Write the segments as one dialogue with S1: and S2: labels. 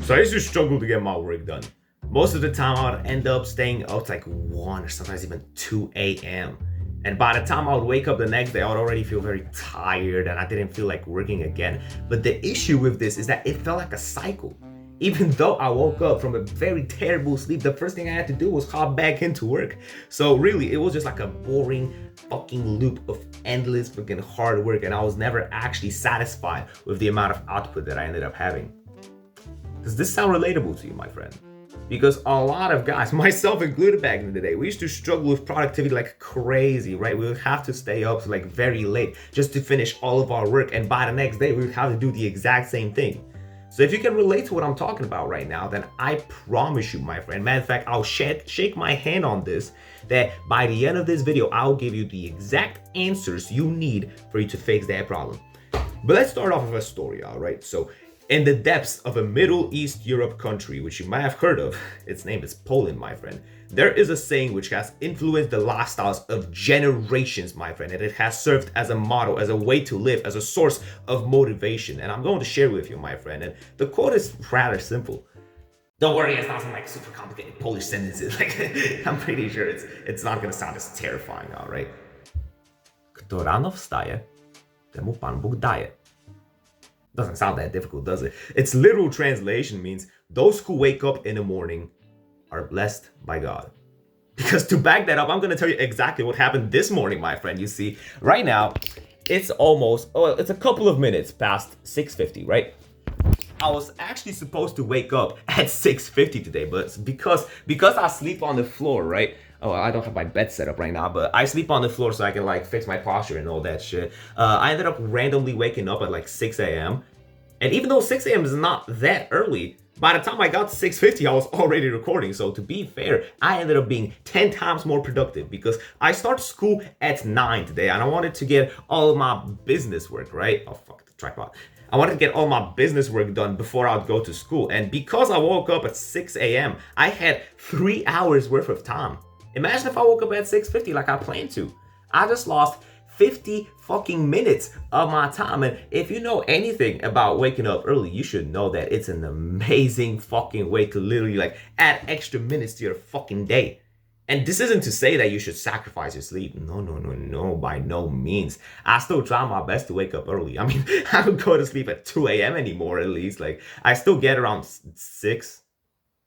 S1: So I used to struggle to get my work done. Most of the time I would end up staying up to like 1 or sometimes even 2 a.m. And by the time I would wake up the next day, I would already feel very tired and I didn't feel like working again. But the issue with this is that it felt like a cycle. Even though I woke up from a very terrible sleep, the first thing I had to do was hop back into work. So really, it was just like a boring fucking loop of endless fucking hard work, and I was never actually satisfied with the amount of output that I ended up having. Does this sound relatable to you, my friend? Because a lot of guys, myself included back in the day, we used to struggle with productivity like crazy, right? We would have to stay up to like very late just to finish all of our work, and by the next day, we would have to do the exact same thing. So if you can relate to what I'm talking about right now, then I promise you, my friend, matter of fact, I'll shake my hand on this, that by the end of this video, I'll give you the exact answers you need for you to fix that problem. But let's start off with a story, all right? So in the depths of a Middle East Europe country, which you might have heard of, its name is Poland, my friend, there is a saying which has influenced the lifestyles of generations, my friend, and it has served as a motto, as a way to live, as a source of motivation. And I'm going to share with you, my friend. And the quote is rather simple. Don't worry, it's not some like super complicated Polish sentences. Like, I'm pretty sure it's not going to sound as terrifying, all right? Kto rano wstaje, temu Pan Bóg daje. Doesn't sound that difficult, does it? Its literal translation means those who wake up in the morning are blessed by God. Because to back that up, I'm going to tell you exactly what happened this morning, my friend. You see, right now, it's a couple of minutes past 6:50, right? I was actually supposed to wake up at 6:50 today, but because I sleep on the floor, right? Oh, I don't have my bed set up right now, but I sleep on the floor so I can like fix my posture and all that shit. I ended up randomly waking up at like 6 a.m. And even though 6 a.m. is not that early, by the time I got to 6:50, I was already recording. So to be fair, I ended up being 10 times more productive because I start school at 9 today and I wanted to get all of my business work, right? Oh, fuck the tripod. I wanted to get all my business work done before I'd go to school. And because I woke up at 6 a.m., I had 3 hours worth of time. Imagine if I woke up at 6:50 like I planned to. I just lost 50 fucking minutes of my time. And if you know anything about waking up early, you should know that it's an amazing fucking way to literally like add extra minutes to your fucking day. And this isn't to say that you should sacrifice your sleep. No, by no means. I still try my best to wake up early. I mean, I don't go to sleep at 2 a.m. anymore, at least. Like, I still get around 6.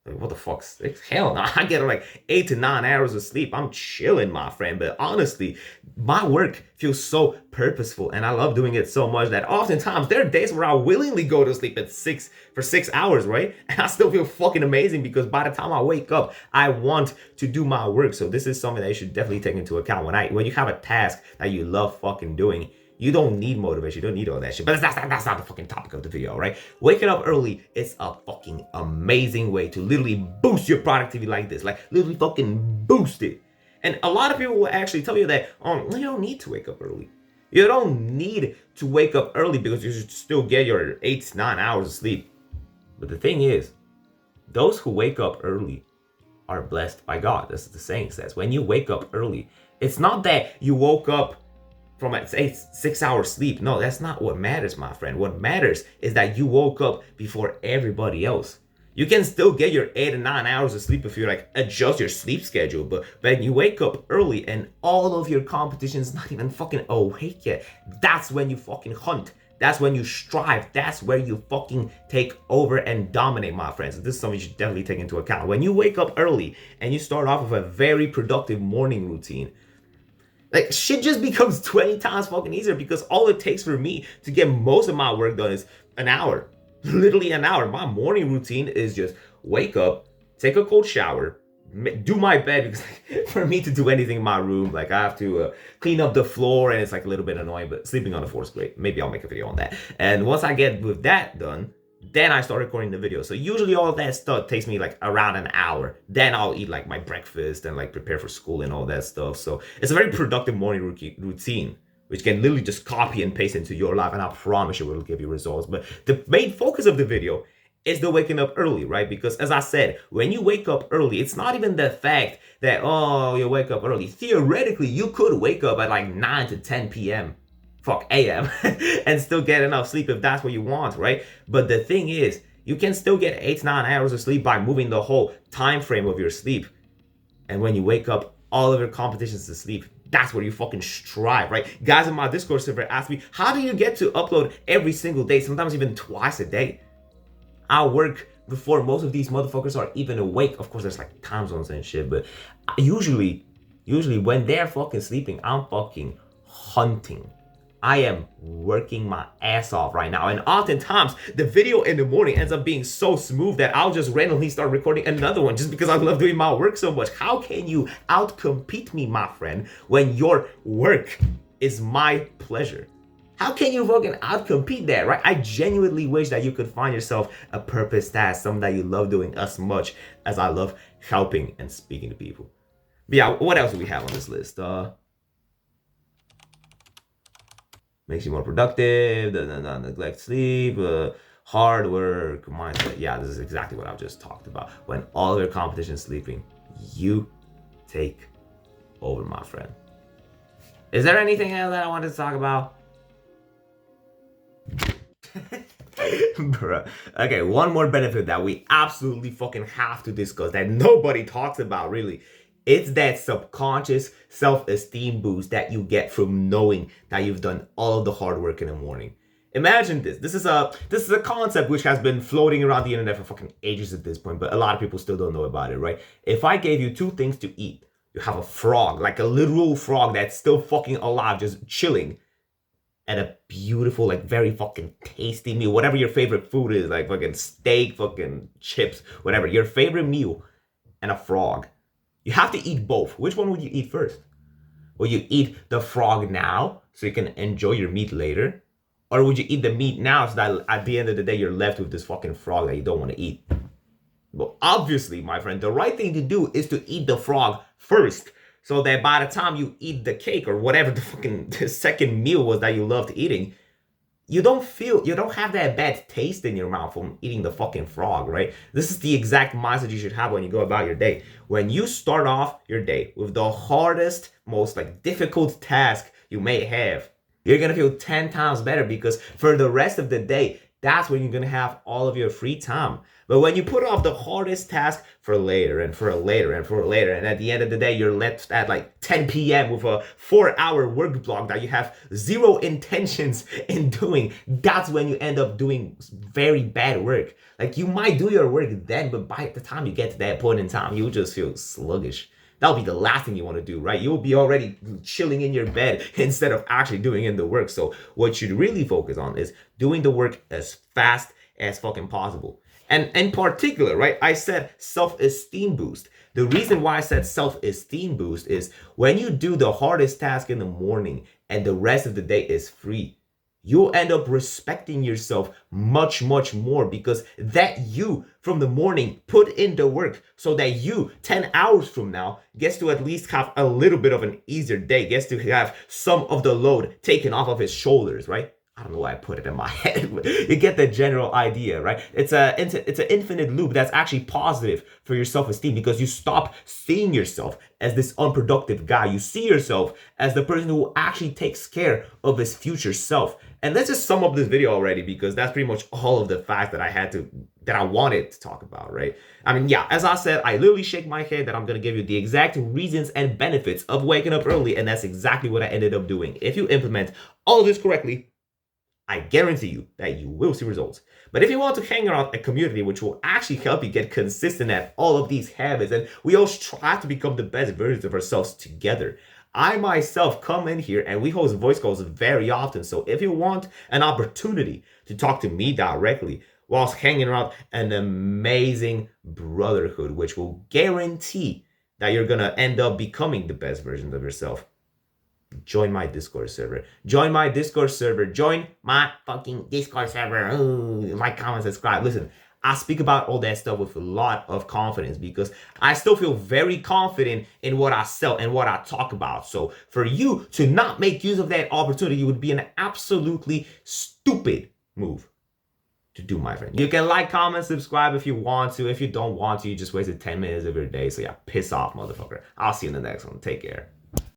S1: Like, what the fuck? Hell no, I get like 8 to 9 hours of sleep. I'm chilling, my friend. But honestly, my work feels so purposeful and I love doing it so much that oftentimes there are days where I willingly go to sleep at 6 for 6 hours, right? And I still feel fucking amazing because by the time I wake up, I want to do my work. So this is something that you should definitely take into account. When you have a task that you love fucking doing, you don't need motivation. You don't need all that shit. But that's not the fucking topic of the video, right? Waking up early is a fucking amazing way to literally boost your productivity like this. Like, literally fucking boost it. And a lot of people will actually tell you that, you don't need to wake up early. You don't need to wake up early because you should still get your 8 to 9 hours of sleep. But the thing is, those who wake up early are blessed by God. That's what the saying says. When you wake up early, it's not that you woke up from a 6 hour sleep. No, that's not what matters, my friend. What matters is that you woke up before everybody else. You can still get your 8 to 9 hours of sleep if you like adjust your sleep schedule, but when you wake up early and all of your competition's not even fucking awake yet, that's when you fucking hunt. That's when you strive. That's where you fucking take over and dominate, my friends. This is something you should definitely take into account. When you wake up early and you start off with a very productive morning routine, like, shit just becomes 20 times fucking easier because all it takes for me to get most of my work done is an hour. Literally an hour. My morning routine is just wake up, take a cold shower, do my bed because for me to do anything in my room, like I have to clean up the floor and it's like a little bit annoying, but sleeping on the floor is great. Maybe I'll make a video on that. And once I get with that done, then I start recording the video. So usually all of that stuff takes me like around an hour. Then I'll eat like my breakfast and like prepare for school and all that stuff. So it's a very productive morning routine, which can literally just copy and paste into your life. And I promise you it will give you results. But the main focus of the video is the waking up early, right? Because as I said, when you wake up early, it's not even the fact that, oh, you wake up early. Theoretically, you could wake up at like 9 to 10 p.m. AM and still get enough sleep if that's what you want, right? But the thing is, You can still get 8 to 9 hours of sleep by moving the whole time frame of your sleep. And when you wake up, all of your competitions to sleep. That's where you fucking strive, right? Guys in my Discord server ask me, how do you get to upload every single day, sometimes even twice a day? I work before most of these motherfuckers are even awake. Of course, there's like time zones and shit, but usually when they're fucking sleeping, I'm fucking hunting. I am working my ass off right now. And oftentimes, the video in the morning ends up being so smooth that I'll just randomly start recording another one just because I love doing my work so much. How can you outcompete me, my friend, when your work is my pleasure? How can you fucking outcompete that, right? I genuinely wish that you could find yourself a purpose task, something that you love doing as much as I love helping and speaking to people. But yeah, what else do we have on this list? Makes you more productive, doesn't neglect sleep, hard work, mindset. Yeah, this is exactly what I've just talked about. When all of your competition is sleeping, you take over, my friend. Is there anything else that I wanted to talk about? Bruh. Okay, one more benefit that we absolutely fucking have to discuss that nobody talks about, really. It's that subconscious self-esteem boost that you get from knowing that you've done all of the hard work in the morning. Imagine this. This is a concept which has been floating around the internet for fucking ages at this point, but a lot of people still don't know about it, right? If I gave you two things to eat, you have a frog, like a literal frog that's still fucking alive, just chilling, and a beautiful, like very fucking tasty meal, whatever your favorite food is, like fucking steak, fucking chips, whatever, your favorite meal, and a frog. You have to eat both. Which one would you eat first? Will you eat the frog now so you can enjoy your meat later? Or would you eat the meat now so that at the end of the day you're left with this fucking frog that you don't want to eat? Well, obviously, my friend, the right thing to do is to eat the frog first, so that by the time you eat the cake or whatever the fucking second meal was that you loved eating, you don't have that bad taste in your mouth from eating the fucking frog, right? This is the exact mindset you should have when you go about your day. When you start off your day with the hardest, most like difficult task you may have, you're gonna feel 10 times better, because for the rest of the day, that's when you're gonna have all of your free time. But when you put off the hardest task for later and for later and for later, and at the end of the day, you're left at like 10 p.m. with a 4-hour work block that you have zero intentions in doing, that's when you end up doing very bad work. Like, you might do your work then, but by the time you get to that point in time, you'll just feel sluggish. That'll be the last thing you want to do, right? You'll be already chilling in your bed instead of actually doing in the work. So what you should really focus on is doing the work as fast as fucking possible. And in particular, right, I said self-esteem boost. The reason why I said self-esteem boost is when you do the hardest task in the morning and the rest of the day is free, you'll end up respecting yourself much, much more, because that you from the morning put in the work so that you 10 hours from now gets to at least have a little bit of an easier day, gets to have some of the load taken off of his shoulders, right? I don't know why I put it in my head, but you get the general idea, right? It's an infinite loop that's actually positive for your self-esteem, because you stop seeing yourself as this unproductive guy. You see yourself as the person who actually takes care of his future self. And let's just sum up this video already, because that's pretty much all of the facts that I wanted to talk about, right? I mean, yeah, as I said, I literally shake my head that I'm going to give you the exact reasons and benefits of waking up early, and that's exactly what I ended up doing. If you implement all of this correctly, I guarantee you that you will see results. But if you want to hang around a community which will actually help you get consistent at all of these habits, and we all strive to become the best versions of ourselves together, I myself come in here and we host voice calls very often. So if you want an opportunity to talk to me directly whilst hanging around an amazing brotherhood, which will guarantee that you're gonna end up becoming the best version of yourself, join my Discord server. Join my Discord server. Join my fucking Discord server. Ooh, like, comment, subscribe. Listen, I speak about all that stuff with a lot of confidence, because I still feel very confident in what I sell and what I talk about. So for you to not make use of that opportunity would be an absolutely stupid move to do, my friend. You can like, comment, subscribe if you want to. If you don't want to, you just wasted 10 minutes of your day. So yeah, piss off, motherfucker. I'll see you in the next one. Take care.